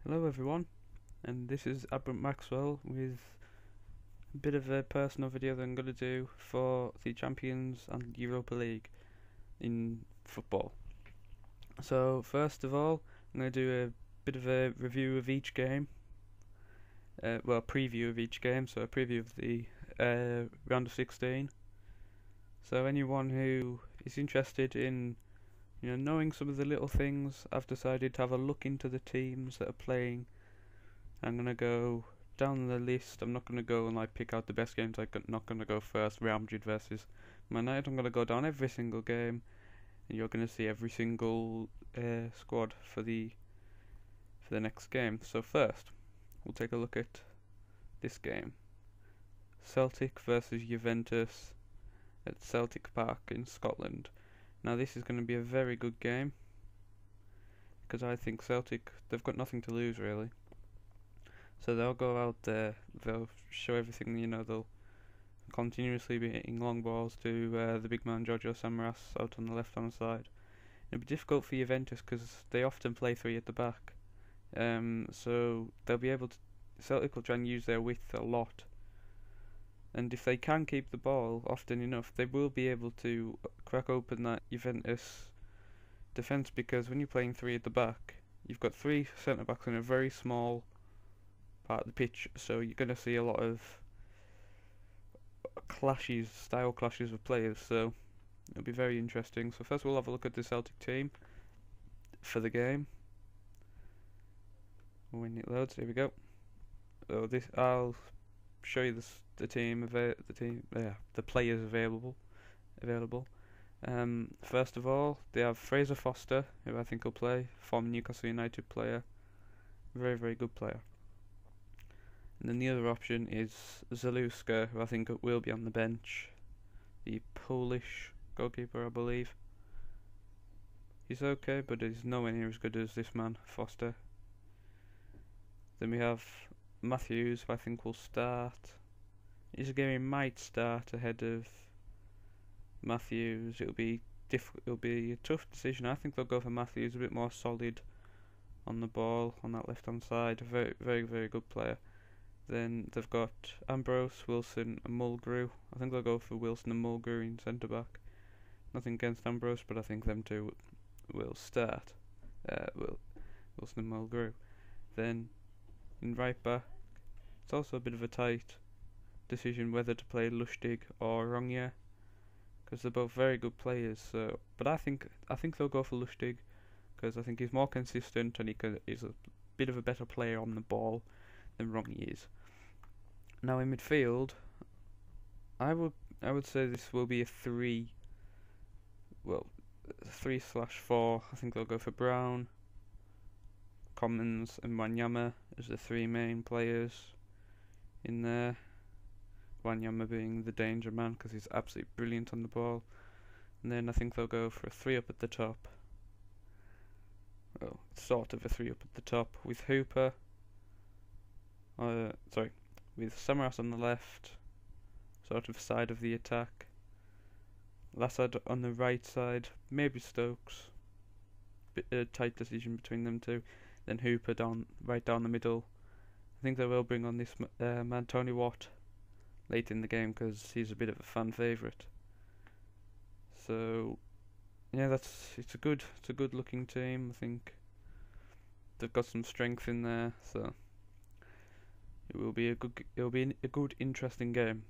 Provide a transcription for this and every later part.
Hello everyone, and this is Abram Maxwell with a bit of a personal video that I'm going to do for the Champions and Europa League in football. So first of all, I'm going to do a bit of a review of each game, preview of each game, so a preview of the round of 16. So anyone who is interested in knowing some of the little things, I've decided to have a look into the teams that are playing. I'm gonna go down the list. I'm not gonna go and pick out the best games. I'm not gonna go first. Real Madrid versus Man United. I'm gonna go down every single game, and you're gonna see every single squad for the next game. So first, we'll take a look at this game: Celtic versus Juventus at Celtic Park in Scotland. Now this is going to be a very good game because I think Celtic, they've got nothing to lose really. So they'll go out there, they'll show everything, they'll continuously be hitting long balls to the big man Giorgio Samaras out on the left hand side. It'll be difficult for Juventus because they often play three at the back. So they'll be able to, Celtic will try and use their width a lot. And if they can keep the ball often enough, they will be able to crack open that Juventus defence, because when you're playing three at the back, you've got three centre backs in a very small part of the pitch, so you're going to see a lot of style clashes of players, so it'll be very interesting. So first we'll have a look at the Celtic team for the game. When it loads, here we go. So I'll show you the players available. First of all, they have Fraser Foster, who I think will play, former Newcastle United player, very very good player. And then the other option is Zaluska, who I think will be on the bench, the Polish goalkeeper, I believe. He's okay, but he's nowhere near as good as this man, Foster. Then we have Matthews, who I think will start. It's a game he might start ahead of Matthews. It'll be a tough decision. I think they'll go for Matthews, a bit more solid on the ball on that left hand side. A very very very good player. Then they've got Ambrose, Wilson and Mulgrew. I think they'll go for Wilson and Mulgrew in centre back. Nothing against Ambrose, but I think them two will start. Wilson and Mulgrew. Then in right back, it's also a bit of a tight decision whether to play Lustig or Rongier, because they're both very good players. So, but I think they'll go for Lustig because I think he's more consistent and he's a bit of a better player on the ball than Rongier is. Now in midfield, I would say this will be a 3/4. I think they'll go for Brown, Commons and Wanyama as the three main players in there. Wanyama being the danger man because he's absolutely brilliant on the ball. And then I think they'll go for a 3 up at the top. Well, sort of a 3 up at the top with Hooper. With Samaras on the left, sort of side of the attack. Lassad on the right side, maybe Stokes. Bit a tight decision between them two. Then Hooper right down the middle. I think they will bring on this man Tony Watt late in the game because he's a bit of a fan favourite. So yeah, it's a good looking team. I think they've got some strength in there, so it'll be a good interesting game.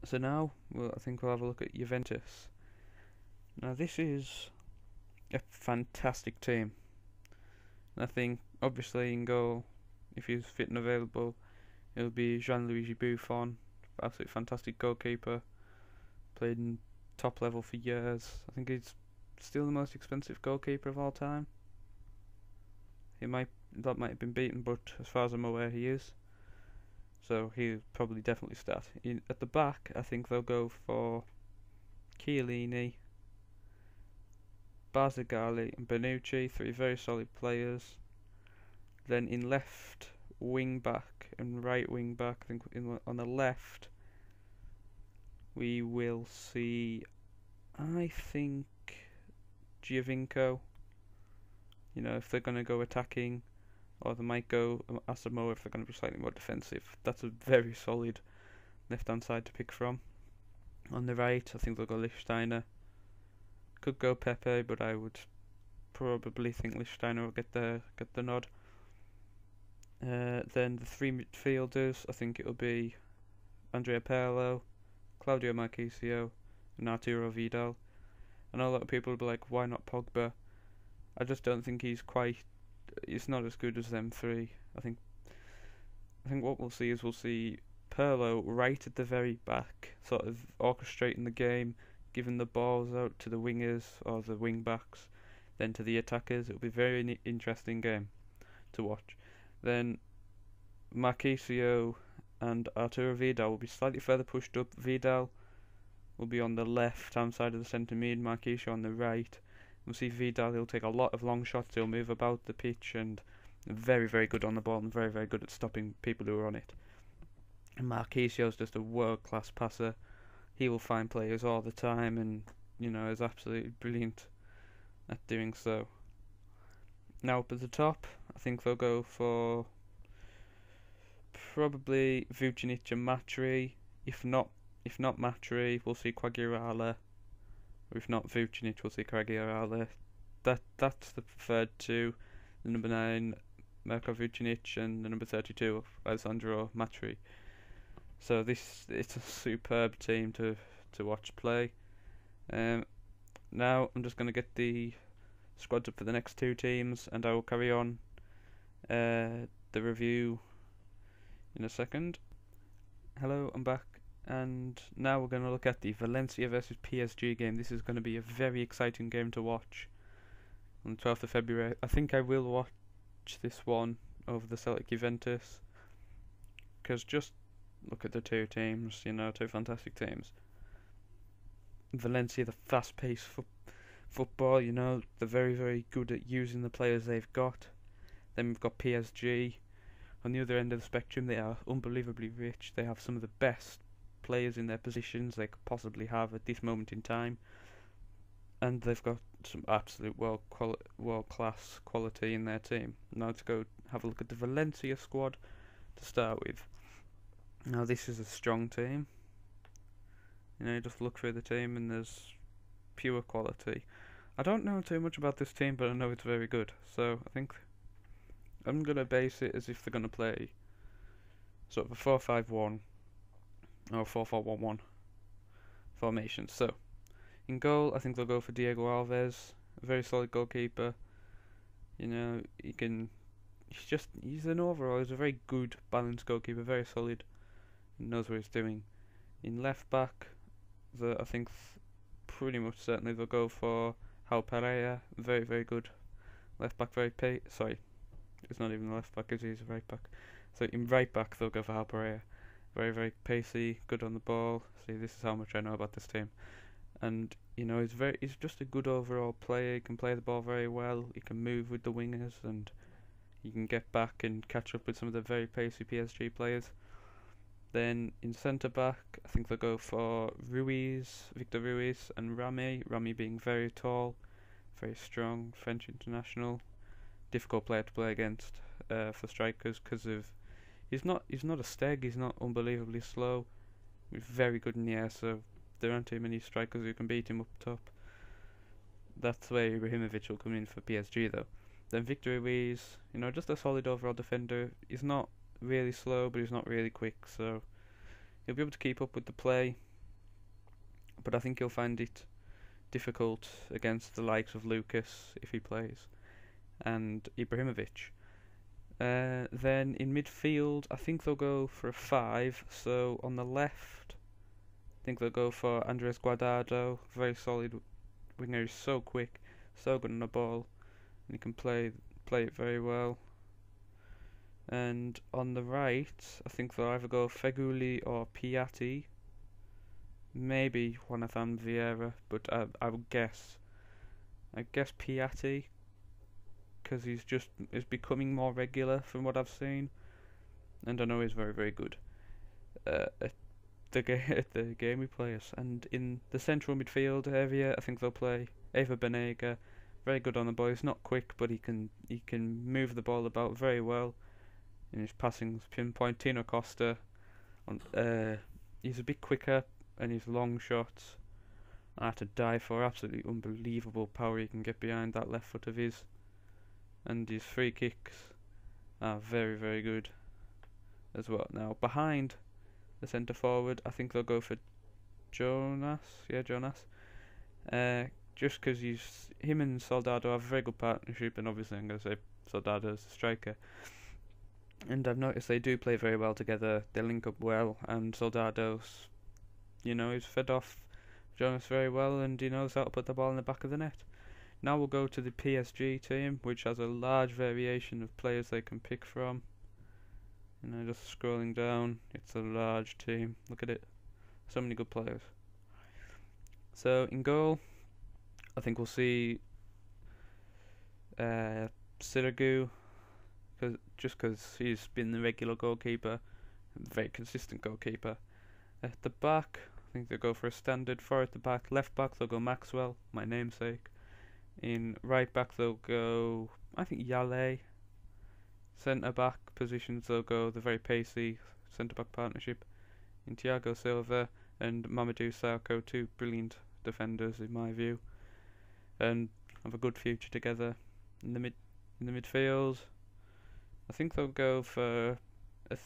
So now I think we'll have a look at Juventus. Now this is a fantastic team. I think obviously in goal, if he's fit and available, it'll be Gianluigi Buffon, absolutely fantastic goalkeeper, played in top level for years. I think he's still the most expensive goalkeeper of all time. That might have been beaten, but as far as I'm aware he is. So he'll probably definitely start. At the back, I think they'll go for Chiellini, Barzagali and Bonucci, three very solid players. Then in left wing back and right wing back, I think on the left we will see, I think, Giovinco. If they're going to go attacking, or they might go Asamoah if they're going to be slightly more defensive. That's a very solid left-hand side to pick from. On the right, I think they'll go Lichtsteiner. Could go Pepe, but I would probably think Lichtsteiner will get the nod. Then the three midfielders, I think it'll be Andrea Pirlo, Claudio Marchisio, and Arturo Vidal. I know a lot of people will be like, why not Pogba? I just don't think he's not as good as them three. I think what we'll see Pirlo right at the very back, sort of orchestrating the game, giving the balls out to the wingers or the wing backs, then to the attackers. It'll be a very interesting game to watch. Then Marchisio and Arturo Vidal will be slightly further pushed up. Vidal will be on the left-hand side of the centre mid, Marchisio on the right. We'll see Vidal, he'll take a lot of long shots, he'll move about the pitch, and very, very good on the ball and very, very good at stopping people who are on it. And Marchisio's just a world-class passer. He will find players all the time and, is absolutely brilliant at doing so. Now up at the top, I think they'll go for probably Vucinic and Matri. If not Matri, we'll see Quagliarella. Or if not Vucinic, we'll see Quagliarella. That's the preferred two. The number 9, Mirko Vucinic, and the number 32, Alessandro Matri. So it's a superb team to watch play. Now I'm just going to get the squads up for the next two teams, and I will carry on the review in a second. Hello, I'm back, and now we're going to look at the Valencia versus PSG game. This is going to be a very exciting game to watch on the 12th of February. I think I will watch this one over the Celtic Juventus, because just look at the two teams, two fantastic teams. Valencia, the fast-paced football, they're very, very good at using the players they've got. Then we've got PSG. On the other end of the spectrum, they are unbelievably rich. They have some of the best players in their positions they could possibly have at this moment in time. And they've got some absolute world-class quality in their team. Now to go have a look at the Valencia squad to start with. Now this is a strong team. Just look through the team and there's pure quality. I don't know too much about this team, but I know it's very good. So I think I'm going to base it as if they're going to play sort of a 4-5-1 or 4-4-1-1 formation. So in goal, I think they'll go for Diego Alves, a very solid goalkeeper. He's a very good, balanced goalkeeper, very solid, knows what he's doing. In left back, I think pretty much certainly they'll go for Raul Pereira, very, very good left back, sorry, it's not even a left back, he's a right back. So in right back they'll go for Raul Pereira, very, very pacey, good on the ball. See, this is how much I know about this team. And he's just a good overall player. He can play the ball very well, he can move with the wingers, and he can get back and catch up with some of the very pacey PSG players. Then in centre back, I think they'll go for Victor Ruiz and Rami. Rami being very tall, very strong, French international, difficult player to play against for strikers because of he's not a steg. He's not unbelievably slow. He's very good in the air, so there aren't too many strikers who can beat him up top. That's where Ibrahimovic will come in for PSG though. Then Victor Ruiz, just a solid overall defender. He's not really slow, but he's not really quick, so he'll be able to keep up with the play, but I think he'll find it difficult against the likes of Lucas if he plays, and Ibrahimovic. Then in midfield, I think they'll go for a 5, so on the left I think they'll go for Andres Guardado, very solid winger. He's so quick, so good on the ball, and he can play it very well. And on the right, I think they'll either go Feghouli or Piatti, maybe Jonathan Vieira, but I would guess Piatti, because he's becoming more regular from what I've seen, and I know he's very, very good at the game he plays. And in the central midfield area, I think they'll play Eva Banega, very good on the ball. He's not quick, but he can move the ball about very well. In his passing's pinpoint. Tino Costa, he's a bit quicker, and his long shots are to die for. Absolutely unbelievable power he can get behind that left foot of his, and his free kicks are very, very good as well. Now behind the centre forward, I think they'll go for Jonas. Yeah, Jonas. Just because him and Soldado have a very good partnership, and obviously I'm going to say Soldado's a striker. And I've noticed they do play very well together. They link up well, and Soldado's, he's fed off Jonas very well, and he knows how to put the ball in the back of the net. Now we'll go to the PSG team, which has a large variation of players they can pick from. Just scrolling down, it's a large team. Look at it, so many good players. So in goal, I think we'll see Sirigu, just because he's been the regular goalkeeper, very consistent goalkeeper. At the back, I think they'll go for a standard 4 at the back. Left back, they'll go Maxwell, my namesake. In right back, they'll go, I think, Yale. Centre back positions, they'll go the very pacey centre back partnership in Thiago Silva and Mamadou Sakho, two brilliant defenders in my view, and have a good future together. In the midfield, I think they'll go for a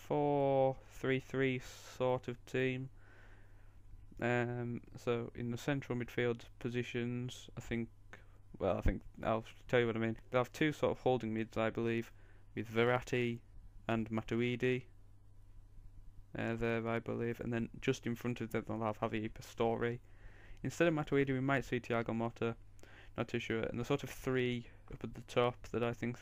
4-3-3 sort of team. So in the central midfield positions, I think I'll tell you what I mean. They'll have two sort of holding mids, I believe, with Verratti and Matuidi there, I believe, and then just in front of them they'll have Javier Pastore. Instead of Matuidi, we might see Thiago Motta, not too sure. And the sort of three up at the top that I think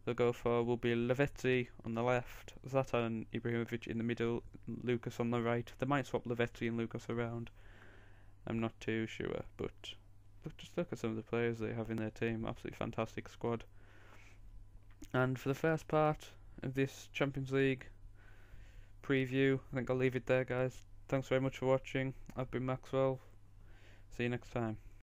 they'll go for will be Lavezzi on the left, Zlatan Ibrahimovic in the middle, Lucas on the right. They might swap Lavezzi and Lucas around, I'm not too sure, but just look at some of the players they have in their team. Absolutely fantastic squad. And for the first part of this Champions League preview, I think I'll leave it there, guys. Thanks very much for watching. I've been Maxwell. See you next time.